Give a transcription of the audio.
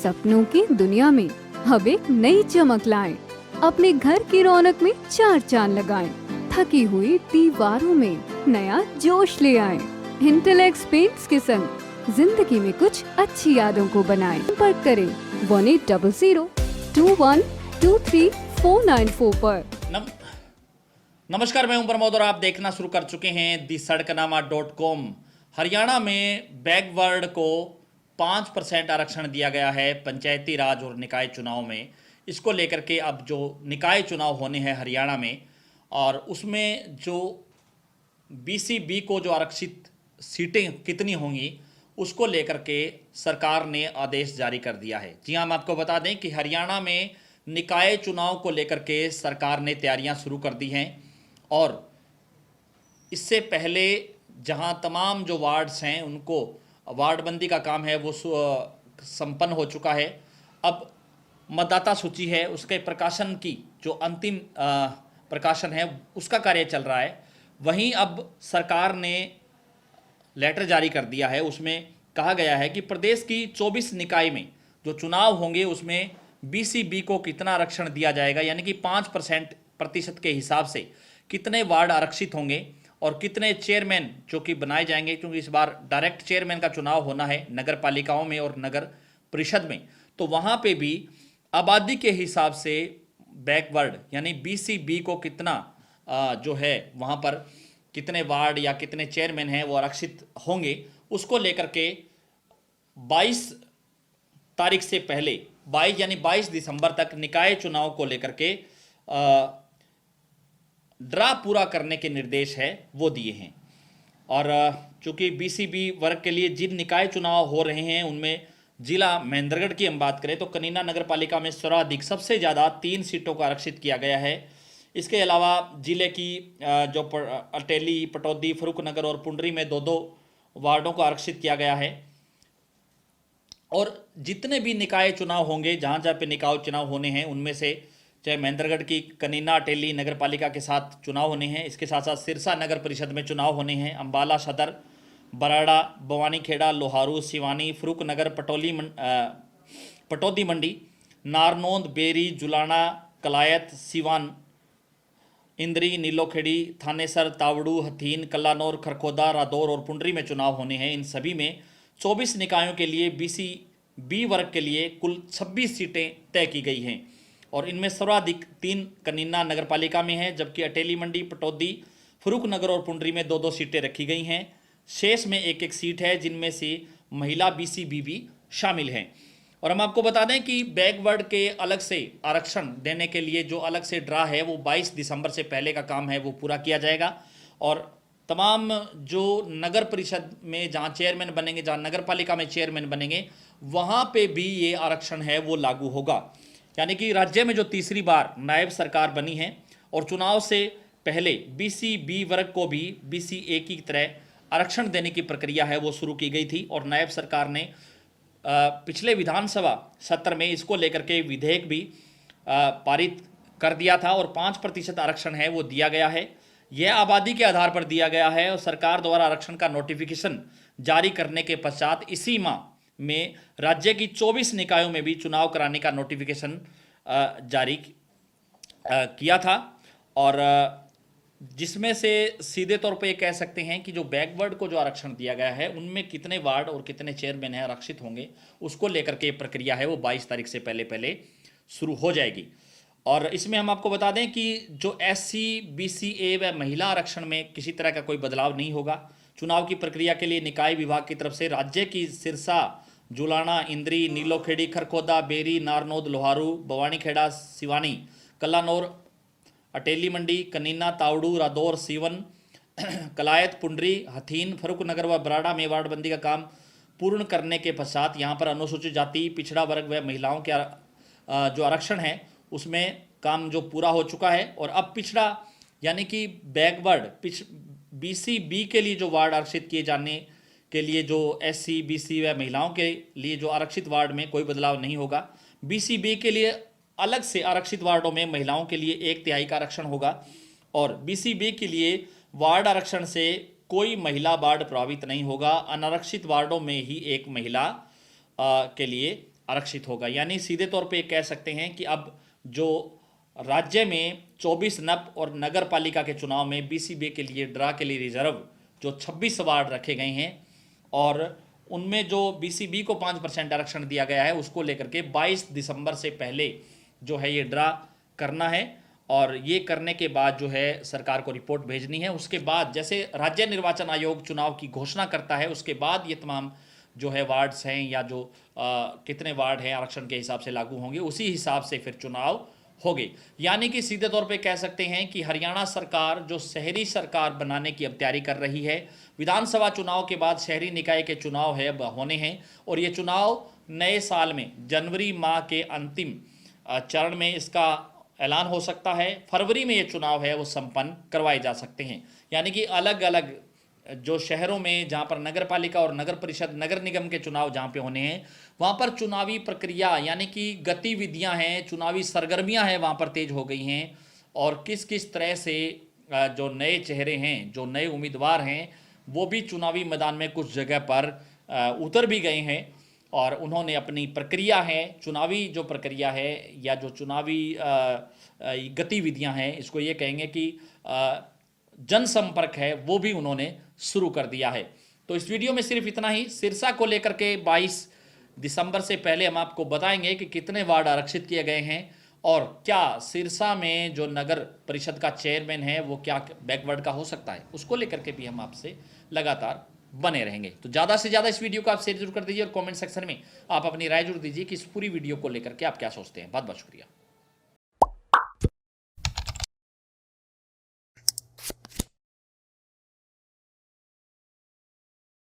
सपनों की दुनिया में अब एक नई चमक लाएं। अपने घर की रौनक में चार चांद लगाएं। थकी हुई दीवारों में नया जोश ले आएं। इंटेलेक्स पेंट्स के संग जिंदगी में कुछ अच्छी यादों को बनाएं। संपर्क करें 1800212349 पर। नमस्कार, मैं हूं प्रमोद और आप देखना शुरू कर चुके हैं दी सड़कनामा.com। हरियाणा में बैकवर्ड को 5% आरक्षण दिया गया है पंचायती राज और निकाय चुनाव में। इसको लेकर के अब जो निकाय चुनाव होने हैं हरियाणा में, और उसमें जो बीसीबी को जो आरक्षित सीटें कितनी होंगी उसको लेकर के सरकार ने आदेश जारी कर दिया है। जी हाँ, हम आपको बता दें कि हरियाणा में निकाय चुनाव को लेकर के सरकार ने तैयारियां शुरू कर दी हैं, और इससे पहले जहां तमाम जो वार्ड्स हैं उनको वार्डबंदी का काम है वो संपन्न हो चुका है। अब मतदाता सूची है उसके प्रकाशन की जो अंतिम प्रकाशन है उसका कार्य चल रहा है। वहीं अब सरकार ने लेटर जारी कर दिया है, उसमें कहा गया है कि प्रदेश की 24 निकाय में जो चुनाव होंगे उसमें बीसीबी को कितना आरक्षण दिया जाएगा, यानी कि 5% के हिसाब से कितने वार्ड आरक्षित होंगे और कितने चेयरमैन जो कि बनाए जाएंगे, क्योंकि इस बार डायरेक्ट चेयरमैन का चुनाव होना है नगर पालिकाओं में और नगर परिषद में। तो वहाँ पे भी आबादी के हिसाब से बैकवर्ड यानी बीसीबी को कितना जो है वहाँ पर कितने वार्ड या कितने चेयरमैन हैं वो आरक्षित होंगे, उसको लेकर के 22 तारीख से पहले 22 दिसंबर तक निकाय चुनाव को लेकर के ड्रा पूरा करने के निर्देश है वो दिए हैं। और चूंकि बीसीबी वर्ग के लिए जिन निकाय चुनाव हो रहे हैं उनमें जिला महेंद्रगढ़ की हम बात करें तो कनीना नगर पालिका में सर्वाधिक सबसे ज़्यादा 3 सीटों को आरक्षित किया गया है। इसके अलावा जिले की जो अटेली, पटौदी, फरूखनगर और पुंडरी में 2-2 वार्डों को आरक्षित किया गया है। और जितने भी निकाय चुनाव होंगे, जहाँ जहाँ पे निकाय चुनाव होने हैं उनमें से चाहे महेंद्रगढ़ की कनीना अटेली नगर पालिका के साथ चुनाव होने हैं, इसके साथ साथ सिरसा नगर परिषद में चुनाव होने हैं, अम्बाला सदर, बराड़ा, बवानीखेड़ा, लोहारू, सिवानी, फरूखनगर, पटौदी मंडी, नारनौंद, बेरी, जुलाना, कलायत, सिवान, इंद्री, नीलोखेड़ी, थानेसर, तावड़ू, हथीन, कल्लानौर, खरखोदा, रादौर और पुंडरी में चुनाव होने हैं। इन सभी में 24 निकायों के लिए बीसीबी वर्ग के लिए कुल 26 सीटें तय की गई हैं, और इनमें सर्वाधिक 3 कनीना नगर पालिका में है, जबकि अटेली मंडी, पटौदी, फरूखनगर और पुंडरी में 2-2 सीटें रखी गई हैं। शेष में 1-1 सीट है, जिनमें से महिला बीसीबी भी शामिल हैं। और हम आपको बता दें कि बैकवर्ड के अलग से आरक्षण देने के लिए जो अलग से ड्रा है वो 22 दिसंबर से पहले का काम है वो पूरा किया जाएगा। और तमाम जो नगर परिषद में जहाँ चेयरमैन बनेंगे, जहाँ नगर पालिका में चेयरमैन बनेंगे, वहाँ पे भी ये आरक्षण है वो लागू होगा। यानी कि राज्य में जो तीसरी बार नायब सरकार बनी है और चुनाव से पहले बीसीबी वर्ग को भी बीसीए की तरह आरक्षण देने की प्रक्रिया है वो शुरू की गई थी, और नायब सरकार ने पिछले विधानसभा सत्र में इसको लेकर के विधेयक भी पारित कर दिया था, और 5% आरक्षण है वो दिया गया है। यह आबादी के आधार पर दिया गया है, और सरकार द्वारा आरक्षण का नोटिफिकेशन जारी करने के पश्चात इसी माह में राज्य की 24 निकायों में भी चुनाव कराने का नोटिफिकेशन जारी किया था, और जिसमें से सीधे तौर पे ये कह सकते हैं कि जो बैकवर्ड को जो आरक्षण दिया गया है उनमें कितने वार्ड और कितने चेयरमैन हैं आरक्षित होंगे, उसको लेकर के प्रक्रिया है वो 22 तारीख से पहले शुरू हो जाएगी। और इसमें हम आपको बता दें कि जो एससी, बीसीए व महिला आरक्षण में किसी तरह का कोई बदलाव नहीं होगा। चुनाव की प्रक्रिया के लिए निकाय विभाग की तरफ से राज्य की सिरसा, जुलाना, इंद्री, नीलोखेड़ी, खरखोदा, बेरी, नारनौद, लोहारू, बवानीखेड़ा, सिवानी, कल्लानौर, अटेली मंडी, कनीना, तावड़ू, रादौर, सीवन, कलायत, पुंडरी, हथीन, फरूखनगर व बराड़ा में वार्डबंदी का काम पूर्ण करने के पश्चात यहाँ पर अनुसूचित जाति, पिछड़ा वर्ग व महिलाओं के जो आरक्षण है उसमें काम जो पूरा हो चुका है। और अब पिछड़ा यानी कि बैकवर्ड बीसीबी के लिए जो वार्ड आरक्षित किए जाने के लिए जो एससी, बीसी व महिलाओं के लिए जो आरक्षित वार्ड में कोई बदलाव नहीं होगा। बीसीबी के लिए अलग से आरक्षित वार्डों में महिलाओं के लिए 1/3 का आरक्षण होगा, और बीसीबी के लिए वार्ड आरक्षण से कोई महिला वार्ड प्रभावित नहीं होगा। अनारक्षित वार्डों में ही एक महिला के लिए आरक्षित होगा। यानी सीधे तौर पे कह सकते हैं कि अब जो राज्य में 24 नप और नगर पालिका के चुनाव में बीसीबी के लिए ड्रा के लिए रिजर्व जो 26 वार्ड रखे गए हैं और उनमें जो बीसीबी को 5% आरक्षण दिया गया है उसको लेकर के 22 दिसंबर से पहले जो है ये ड्रा करना है और ये करने के बाद जो है सरकार को रिपोर्ट भेजनी है। उसके बाद जैसे राज्य निर्वाचन आयोग चुनाव की घोषणा करता है उसके बाद ये तमाम जो है वार्ड्स हैं या जो कितने वार्ड हैं आरक्षण के हिसाब से लागू होंगे उसी हिसाब से फिर चुनाव होंगे। यानी कि सीधे तौर पे कह सकते हैं कि हरियाणा सरकार जो शहरी सरकार बनाने की अब तैयारी कर रही है। विधानसभा चुनाव के बाद शहरी निकाय के चुनाव है अब होने हैं और ये चुनाव नए साल में जनवरी माह के अंतिम चरण में इसका ऐलान हो सकता है। फरवरी में ये चुनाव है वो संपन्न करवाए जा सकते हैं। यानी कि अलग अलग जो शहरों में जहाँ पर नगर पालिका और नगर परिषद नगर निगम के चुनाव जहाँ पे होने हैं वहाँ पर चुनावी प्रक्रिया यानी कि गतिविधियाँ हैं, चुनावी सरगर्मियाँ हैं वहाँ पर तेज हो गई हैं और किस किस तरह से जो नए चेहरे हैं, जो नए उम्मीदवार हैं वो भी चुनावी मैदान में कुछ जगह पर उतर भी गए हैं और उन्होंने अपनी प्रक्रिया है, चुनावी जो प्रक्रिया है या जो चुनावी गतिविधियां हैं, इसको ये कहेंगे कि जनसंपर्क है, वो भी उन्होंने शुरू कर दिया है। तो इस वीडियो में सिर्फ इतना ही। सिरसा को लेकर के 22 दिसंबर से पहले हम आपको बताएंगे कि कितने वार्ड आरक्षित किए गए हैं और क्या सिरसा में जो नगर परिषद का चेयरमैन है वो क्या बैकवर्ड का हो सकता है, उसको लेकर के भी हम आपसे लगातार बने रहेंगे। तो ज़्यादा से ज़्यादा इस वीडियो को आप शेयर जरूर कर दीजिए और कमेंट सेक्शन में आप अपनी राय जरूर दीजिए कि इस पूरी वीडियो को लेकर के आप क्या सोचते हैं। बहुत बहुत शुक्रिया।